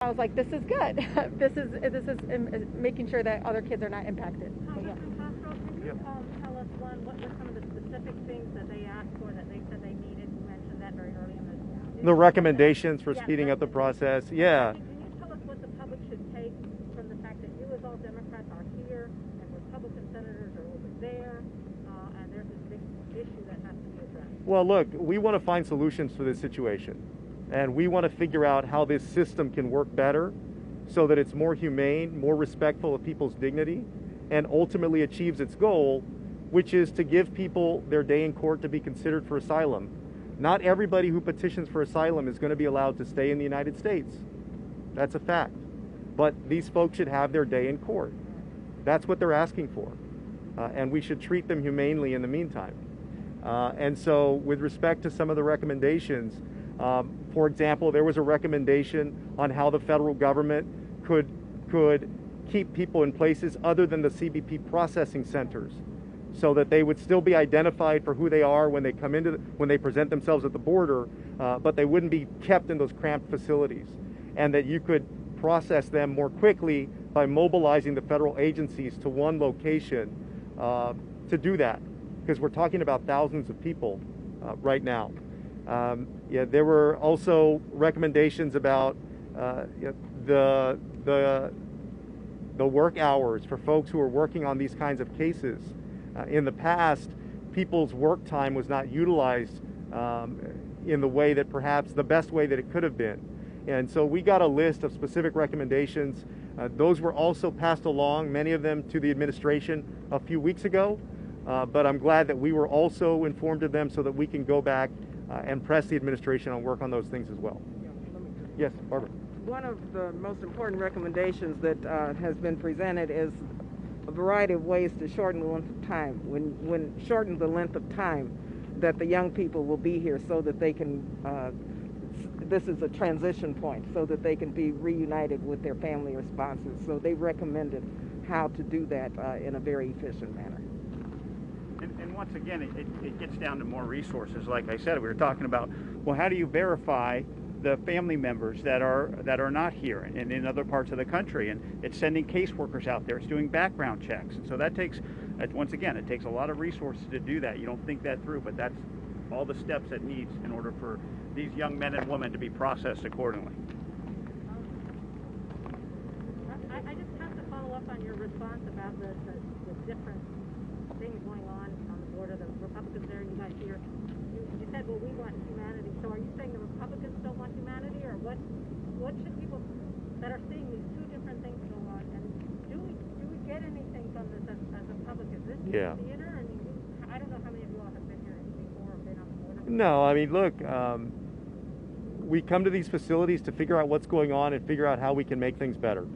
I was like, this is good. this is making sure that other kids are not impacted. Joaquin Castro, can you tell us, one, what were some of the specific things that they asked for that they said they needed? You mentioned that very early in the recommendations for speeding up the process. Yeah. Can you tell us what the public should take from the fact that you as all Democrats are here and Republican senators are over there, and there's this big issue that has to be addressed? Well, look, we want to find solutions for this situation. And we want to figure out how this system can work better so that it's more humane, more respectful of people's dignity, and ultimately achieves its goal, which is to give people their day in court to be considered for asylum. Not everybody who petitions for asylum is going to be allowed to stay in the United States. That's a fact. But these folks should have their day in court. That's what they're asking for. And we should treat them humanely in the meantime. And so with respect to some of the recommendations, for example, there was a recommendation on how the federal government could keep people in places other than the CBP processing centers, so that they would still be identified for who they are when they come into when they present themselves at the border, but they wouldn't be kept in those cramped facilities, and that you could process them more quickly by mobilizing the federal agencies to one location to do that, because we're talking about thousands of people right now. There were also recommendations about the work hours for folks who are working on these kinds of cases. In the past, people's work time was not utilized in the way that perhaps the best way that it could have been. And so we got a list of specific recommendations. Those were also passed along, many of them to the administration a few weeks ago. But I'm glad that we were also informed of them so that we can go back and press the administration on work on those things as well. Yes, Barbara. One of the most important recommendations that has been presented is a variety of ways to shorten the length of time. Shorten the length of time that the young people will be here, so that they can, this is a transition point, so that they can be reunited with their family or sponsors. So they recommended how to do that in a very efficient manner. And once again, it gets down to more resources. Like I said, we were talking about, well, how do you verify the family members that are not here and in other parts of the country? And it's sending caseworkers out there. It's doing background checks. And so that takes, once again, it takes a lot of resources to do that. You don't think that through, but that's all the steps it needs in order for these young men and women to be processed accordingly. I just have to follow up on your response about the different things going on the border. The Republicans there, you guys here. You said, well, we want humanity. So are you saying the Republicans don't want humanity, or what should people that are seeing these two different things go on, and do we get anything from this as a public? Is this theater? I mean, I don't know how many of you all have been here before or been on the border. No, I mean, look, we come to these facilities to figure out what's going on and figure out how we can make things better.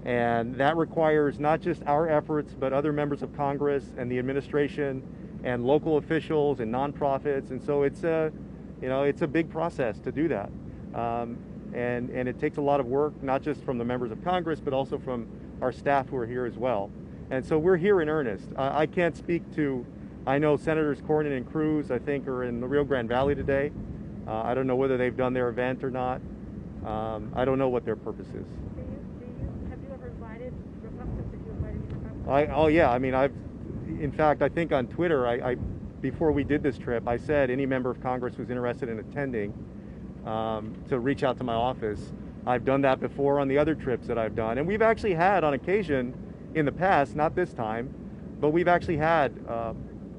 And that requires not just our efforts, but other members of Congress and the administration and local officials and nonprofits. And so it's a big process to do that. And it takes a lot of work, not just from the members of Congress, but also from our staff who are here as well. And so we're here in earnest. I can't speak to, I know Senators Cornyn and Cruz, I think, are in the Rio Grande Valley today. I don't know whether they've done their event or not. I don't know what their purpose is. Oh yeah, I mean, in fact, I think on Twitter, before we did this trip, I said any member of Congress who's interested in attending to reach out to my office. I've done that before on the other trips that I've done, and we've actually had on occasion in the past, not this time, but we've actually had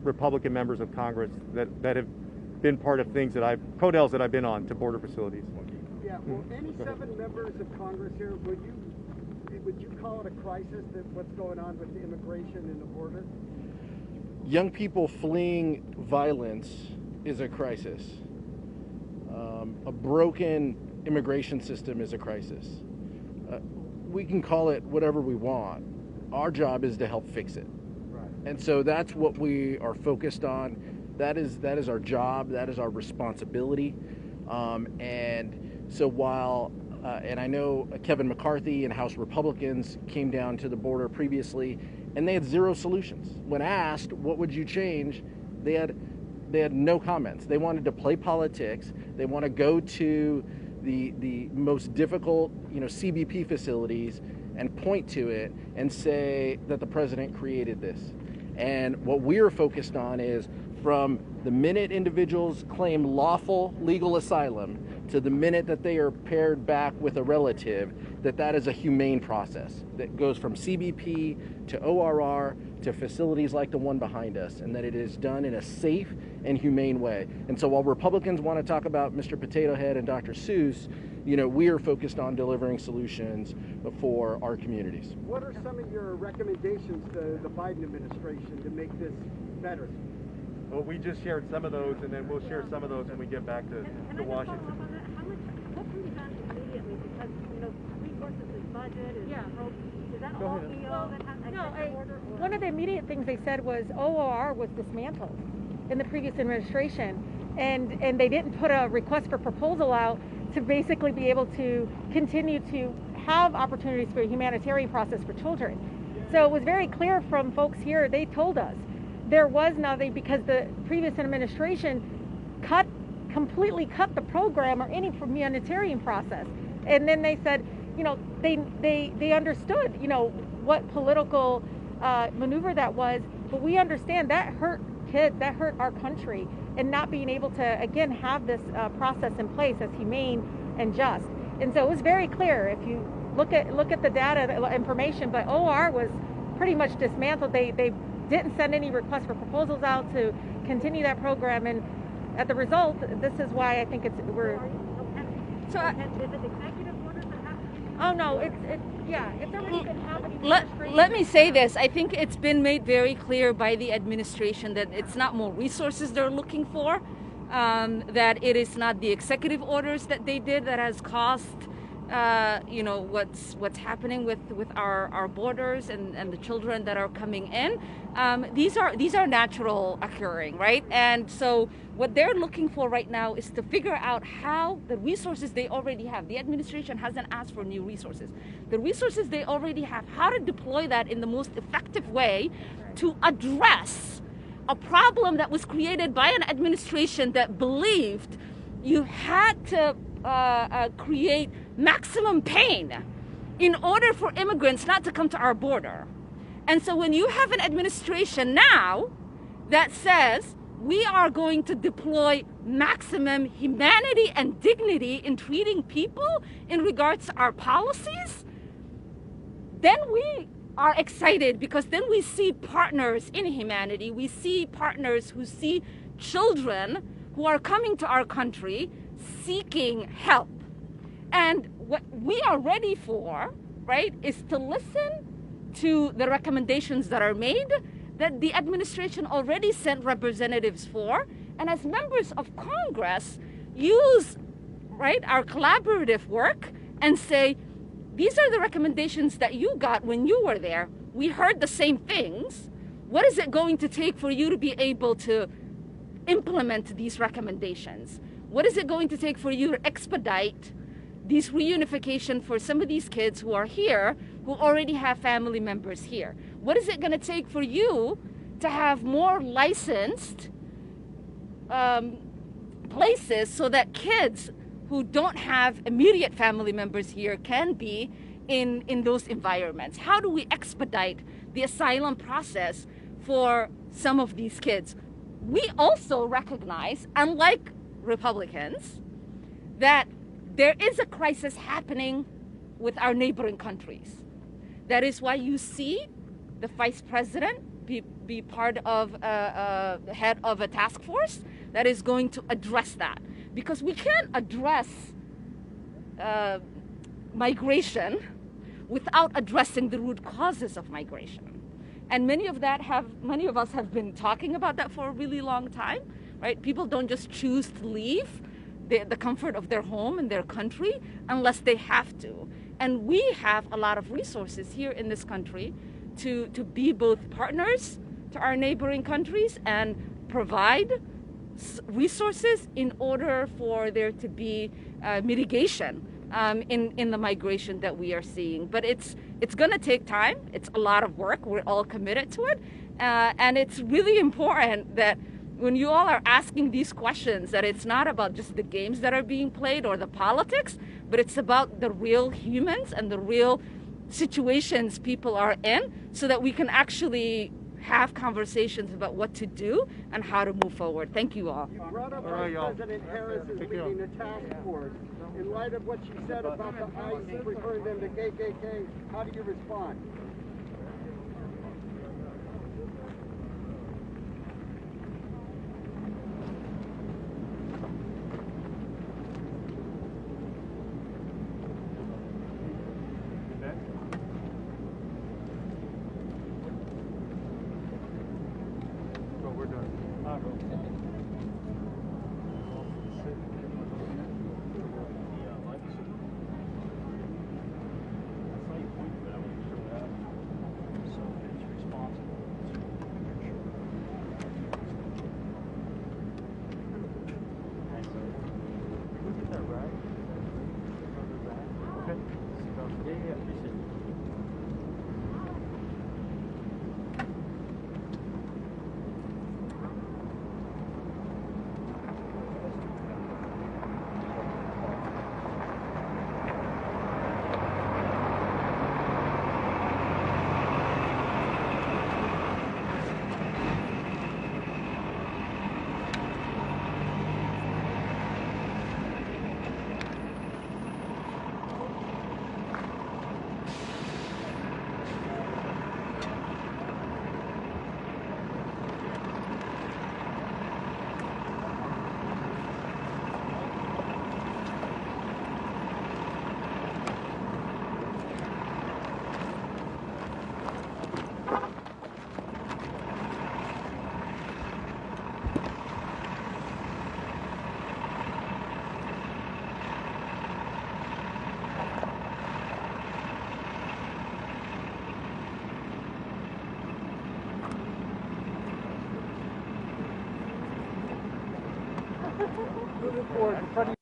Republican members of Congress that have been part of things that codels that I've been on to border facilities. Yeah, well, any 7 members of Congress here, would you call it a crisis, that what's going on with the immigration and the border? Young people fleeing violence is a crisis. A broken immigration system is a crisis. We can call it whatever we want. Our job is to help fix it. Right. And so that's what we are focused on. That is our job. That is our responsibility. And so while and I know Kevin McCarthy and House Republicans came down to the border previously, and they had 0 solutions. When asked, what would you change, they had no comments. They wanted to play politics. They want to go to the most difficult, CBP facilities and point to it and say that the president created this. And what we're focused on is from the minute individuals claim lawful legal asylum to the minute that they are paired back with a relative, that is a humane process that goes from CBP to ORR to facilities like the one behind us, and that it is done in a safe and humane way. And so while Republicans want to talk about Mr. Potato Head and Dr. Seuss, we are focused on delivering solutions for our communities. What are some of your recommendations to the Biden administration to make this better? Well, we just shared some of those, and then we'll share some of those when we get back to Washington. What can be done immediately? Because, resources is budget, is rope. Is that all EO that has executive order? One of the immediate things they said was OOR was dismantled in the previous administration, and they didn't put a request for proposal out to basically be able to continue to have opportunities for a humanitarian process for children. So it was very clear from folks here, they told us there was nothing because the previous administration completely cut the program or any humanitarian process. And then they said, they understood, what political maneuver that was, but we understand that hurt kids, that hurt our country, and not being able to, again, have this process in place as humane and just. And so it was very clear if you look at the data, the information, but OR was pretty much dismantled. They didn't send any requests for proposals out to continue that program, and at the result, this is why I think we're. So is it executive orders that have to be? Oh no, it's already been happening. Let me say this. I think it's been made very clear by the administration that it's not more resources they're looking for, that it is not the executive orders that they did that has caused what's happening with our borders and the children that are coming in. These are natural occurring, right? And so what they're looking for right now is to figure out how the resources they already have. The administration hasn't asked for new resources. The resources they already have, how to deploy that in the most effective way to address a problem that was created by an administration that believed you had to create maximum pain in order for immigrants not to come to our border. And so when you have an administration now that says we are going to deploy maximum humanity and dignity in treating people in regards to our policies, then we are excited, because then we see partners in humanity. We see partners who see children who are coming to our country seeking help. And what we are ready for, right, is to listen to the recommendations that are made, that the administration already sent representatives for, and as members of Congress, use, right, our collaborative work and say, these are the recommendations that you got when you were there. We heard the same things. What is it going to take for you to be able to implement these recommendations? What is it going to take for you to expedite these reunification for some of these kids who are here, who already have family members here? What is it going to take for you to have more licensed places so that kids who don't have immediate family members here can be in those environments? How do we expedite the asylum process for some of these kids? We also recognize, unlike Republicans, that there is a crisis happening with our neighboring countries. That is why you see the vice president be part of the head of a task force that is going to address that. Because we can't address migration without addressing the root causes of migration. And many of us have been talking about that for a really long time, right? People don't just choose to leave the comfort of their home and their country unless they have to. And we have a lot of resources here in this country to be both partners to our neighboring countries and provide resources in order for there to be mitigation in the migration that we are seeing. But it's going to take time. It's a lot of work. We're all committed to it. And it's really important that when you all are asking these questions, that it's not about just the games that are being played or the politics, but it's about the real humans and the real situations people are in, so that we can actually have conversations about what to do and how to move forward. Thank you all. You brought up Vice President Harris is leading a task force. In light of what she said about the ICE referring them to KKK, how do you respond? Move forward in front of